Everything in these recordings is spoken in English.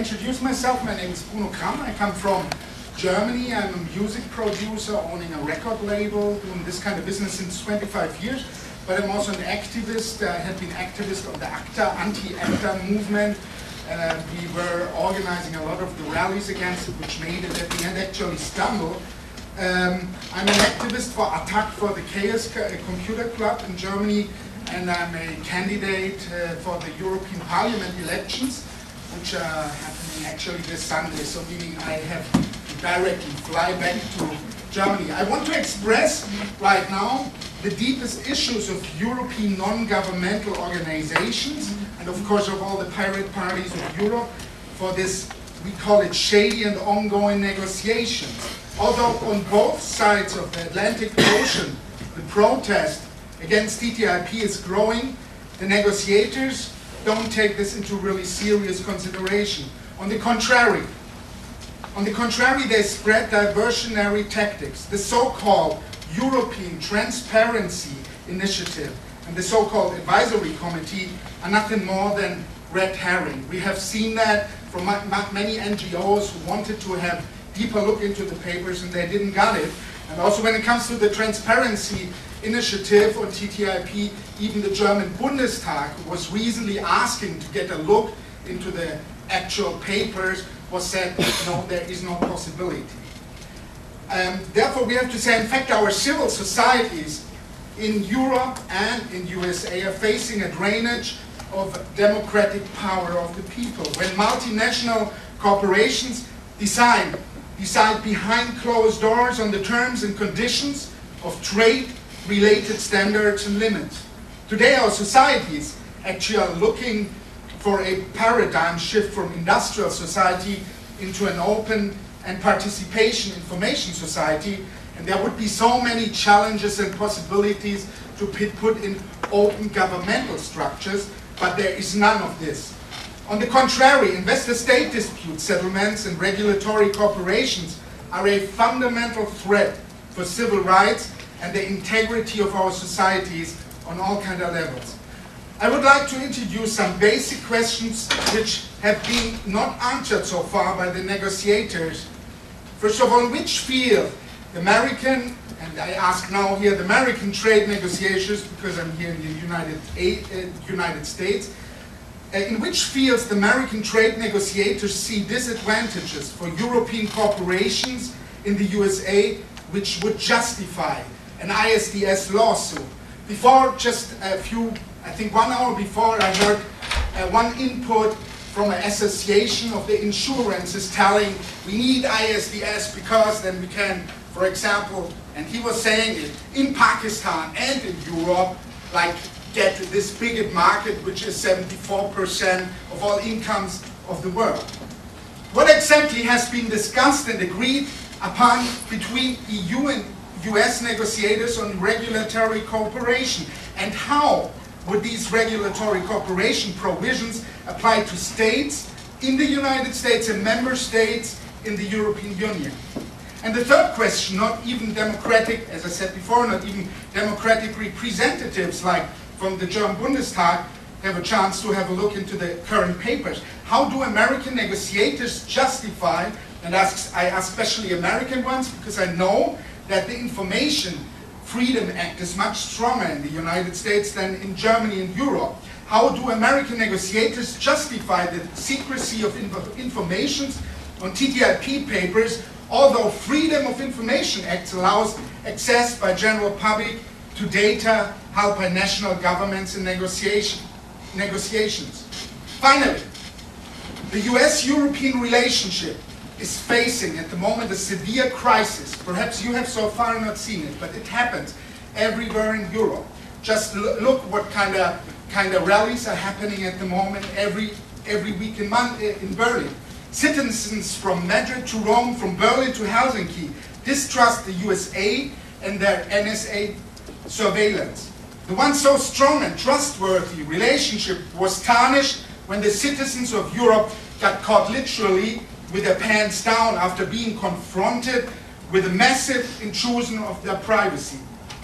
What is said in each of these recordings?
Introduce myself. My name is Bruno Kramm. I come from Germany. I'm a music producer owning a record label, doing this kind of business since 25 years. But I'm also an activist. I have been activist of the ACTA, anti-ACTA movement. We were organizing a lot of the rallies against it, which made it at the end actually stumble. I'm an activist for ATTAC, for the Chaos Computer Club in Germany, and I'm a candidate for the European Parliament elections, which are happening actually this Sunday, so meaning I have to directly fly back to Germany. I want to express right now the deepest issues of European non-governmental organizations, and of course of all the pirate parties of Europe, for this, we call it shady and ongoing negotiations. Although on both sides of the Atlantic Ocean, the protest against TTIP is growing, the negotiators don't take this into really serious consideration. On the contrary, they spread diversionary tactics. The so-called European Transparency Initiative and the so-called Advisory Committee are nothing more than red herring. We have seen that from many NGOs who wanted to have deeper look into the papers and they didn't get it. And also when it comes to the Transparency Initiative on TTIP, even the German Bundestag, who was recently asking to get a look into the actual papers, was said, no, there is no possibility. Therefore, we have to say, in fact, our civil societies in Europe and in USA are facing a drainage of democratic power of the people. When multinational corporations decide behind closed doors on the terms and conditions of trade-related standards and limits. Today our societies actually are looking for a paradigm shift from industrial society into an open and participation information society, and there would be so many challenges and possibilities to put in open governmental structures, but there is none of this. On the contrary, investor-state dispute settlements and regulatory corporations are a fundamental threat for civil rights and the integrity of our societies on all kinds of levels. I would like to introduce some basic questions which have been not answered so far by the negotiators. First of all, in which field the American, and I ask now here the American trade negotiators because I'm here in the United States, in which fields the American trade negotiators see disadvantages for European corporations in the USA which would justify an ISDS lawsuit? Before, just a few, I think 1 hour before, I heard one input from an association of the insurances telling we need ISDS because then we can, for example, and he was saying it, in Pakistan and in Europe, like get this big market which is 74% of all incomes of the world. What exactly has been discussed and agreed upon between EU and US negotiators on regulatory cooperation, and how would these regulatory cooperation provisions apply to states in the United States and member states in the European Union? And the third question, not even democratic, as I said before, not even democratic representatives like from the German Bundestag have a chance to have a look into the current papers. How do American negotiators justify, and I ask especially American ones because I know that the Information Freedom Act is much stronger in the United States than in Germany and Europe. How do American negotiators justify the secrecy of information on TTIP papers, although Freedom of Information Act allows access by general public to data held by national governments in negotiations? Finally, the US-European relationship is facing at the moment a severe crisis. Perhaps you have so far not seen it, but it happens everywhere in Europe. Just look what kind of rallies are happening at the moment every week in Berlin. Citizens from Madrid to Rome, from Berlin to Helsinki, distrust the USA and their NSA surveillance. The once so strong and trustworthy relationship was tarnished when the citizens of Europe got caught literally with their pants down after being confronted with a massive intrusion of their privacy.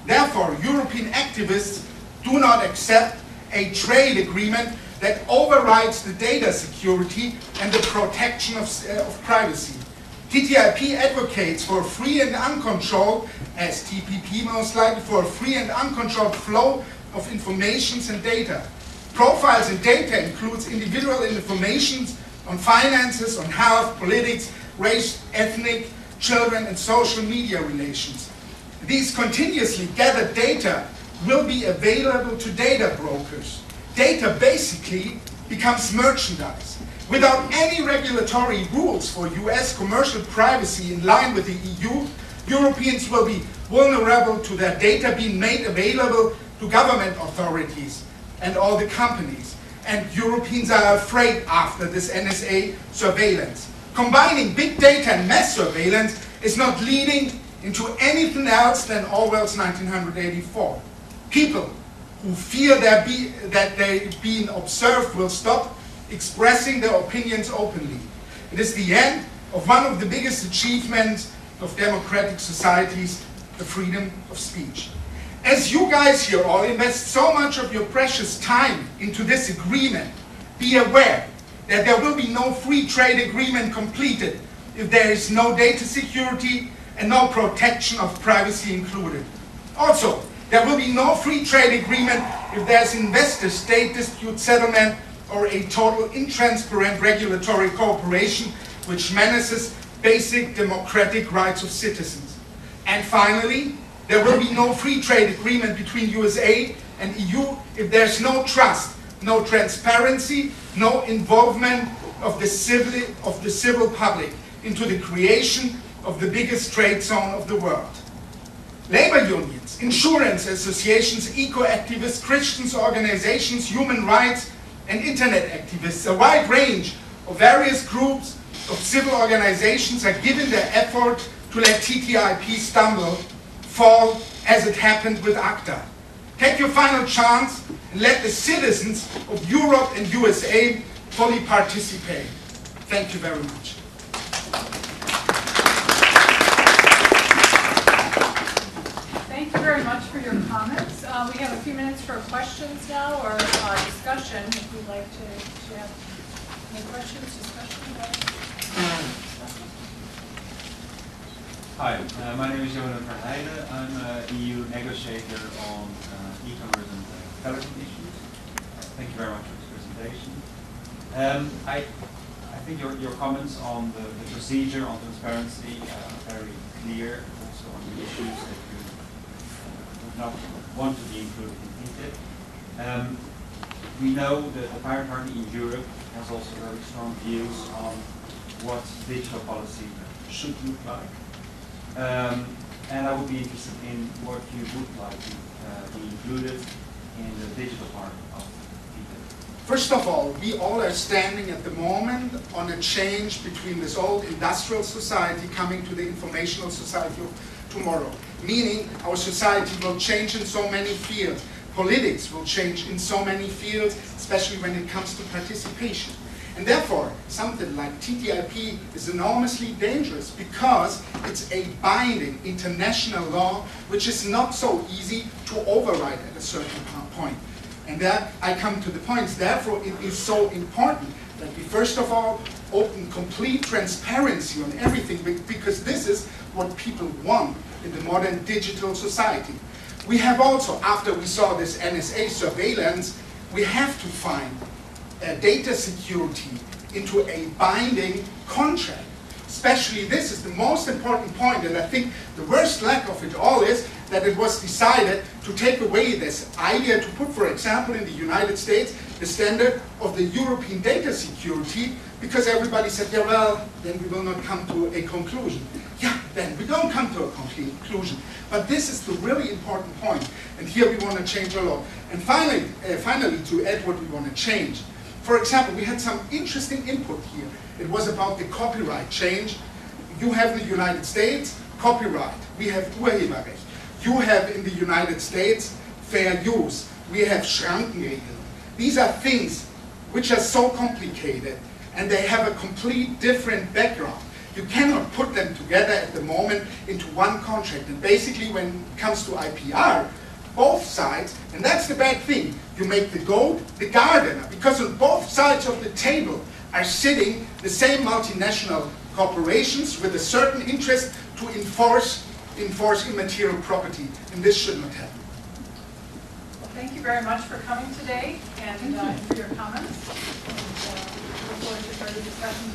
Therefore, European activists do not accept a trade agreement that overrides the data security and the protection of privacy. TTIP advocates for free and uncontrolled, as TPP most likely, for a free and uncontrolled flow of informations and data. Profiles in data includes individual information on finances, on health, politics, race, ethnic, children, and social media relations. These continuously gathered data will be available to data brokers. Data basically becomes merchandise. Without any regulatory rules for US commercial privacy in line with the EU, Europeans will be vulnerable to their data being made available to government authorities and all the companies. And Europeans are afraid after this NSA surveillance. Combining big data and mass surveillance is not leading into anything else than Orwell's 1984. People who fear that they're being observed will stop expressing their opinions openly. It is the end of one of the biggest achievements of democratic societies, the freedom of speech. As you guys here all invest so much of your precious time into this agreement, be aware that there will be no free trade agreement completed if there is no data security and no protection of privacy included. Also, there will be no free trade agreement if there's investor-state dispute settlement or a total intransparent regulatory cooperation which menaces basic democratic rights of citizens. And finally, there will be no free trade agreement between USA and EU if there's no trust, no transparency, no involvement of the civil public into the creation of the biggest trade zone of the world. Labor unions, insurance associations, eco-activists, Christians organizations, human rights, and internet activists, a wide range of various groups of civil organizations are giving their effort to let TTIP fall as it happened with ACTA. Take your final chance and let the citizens of Europe and USA fully participate. Thank you very much. Thank you very much for your comments. We have a few minutes for questions now, or discussion, if you'd like to have any questions, discussion. Hi, my name is Johan van Heijden. I'm an EU negotiator on e-commerce and telecom issues. Thank you very much for this presentation. I think your comments on the procedure on transparency are very clear, also on the issues that you would not want to be included in TTIP. We know that the Pirate Party in Europe has also very strong views on what digital policy should look like. And I would be interested in what you would like to be included in the digital part of TTIP. First of all, we all are standing at the moment on a change between this old industrial society coming to the informational society of tomorrow. Meaning our society will change in so many fields. Politics will change in so many fields, especially when it comes to participation. And therefore, something like TTIP is enormously dangerous because it's a binding international law which is not so easy to override at a certain point. And there I come to the points. Therefore, it is so important that we first of all open complete transparency on everything, because this is what people want in the modern digital society. We have also, after we saw this NSA surveillance, we have to find data security into a binding contract. Especially this is the most important point, and I think the worst lack of it all is that it was decided to take away this idea to put, for example, in the United States, the standard of the European data security, because everybody said, yeah, well, then we will not come to a conclusion. Yeah, then we don't come to a conclusion. But this is the really important point, and here we want to change a lot. And finally, to add what we want to change. For example, we had some interesting input here. It was about the copyright change. You have in the United States copyright. We have Urheberrecht. You have in the United States fair use. We have Schrankenregeln. These are things which are so complicated, and they have a complete different background. You cannot put them together at the moment into one contract. And basically, when it comes to IPR, both sides, and that's the bad thing. You make the goat the gardener, because on both sides of the table are sitting the same multinational corporations with a certain interest to enforce immaterial property, and this should not happen. Well, thank you very much for coming today and for your comments. And, look forward to further discussions.